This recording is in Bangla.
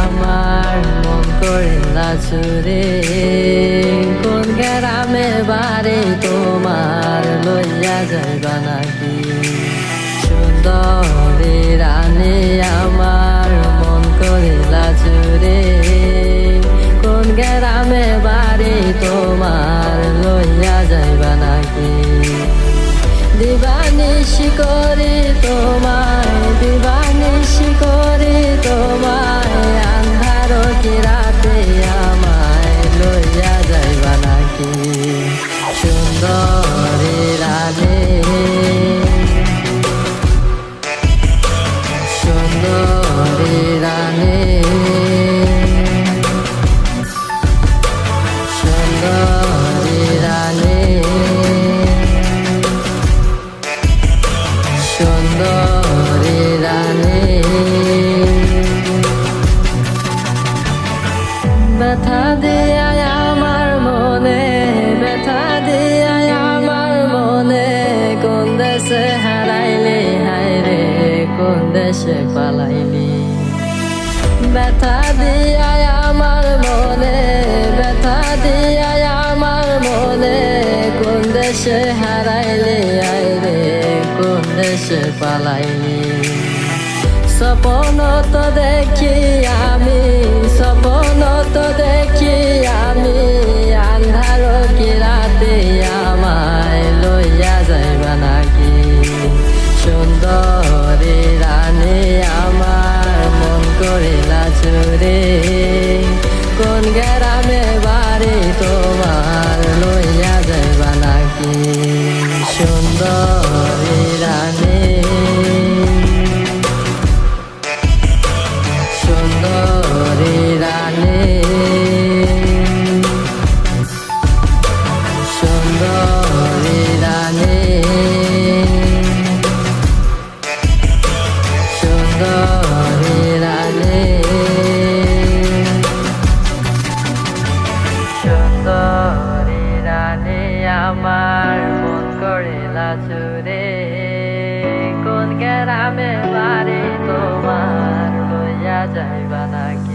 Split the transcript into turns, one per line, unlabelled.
আমার মন করিলা চুরে কোন গ্রামে বাড়ি তোমার লইয়া যাইবা নাকি সুন্দরী রানী আমার মন করিলা চুরে কোন গ্রামে বাড়ি তোমার লইয়া যাইবা নাকি দিবানিশি করি তোমায় দিবানিশি করি তোমায় আন্ধার কি রাতে আমায় লইয়া যাইবা নাকি সুন্দরী রানী সুন্দরী রানী সুন্দরী রানী সুন্দরী রানী ব্যথা দিয়া আমার মনে ব্যথা দিয়া আমার মনে কোন দেশে হারাইলি হায়রে কোন দেশে পালাইলি ব্যথা দিয়া আমার মনে ব্যথা দিয়া আমার মনে কোন দেশে হারাইলি হায়রে কোন দেশে পালাইলি স্বপ্ন তো দেখি আমি স্বপ্ন তো দেখি আমি আন্ধার কি রাতে আমায় লইয়া যাইবা নাকি সুন্দরী রানী আমার মন করিলা চুরে কোন গ্রামে বাড়ি তোমার লইয়া যাইবা নাকি সুন্দরী রানী সুন্দরী রানী সুন্দরী রানী সুন্দরী রানী সুন্দরী রানী আমার মন করিলা চুরে কোন গ্রামে বাড়ি তোমার লইয়া যাইবা নাকি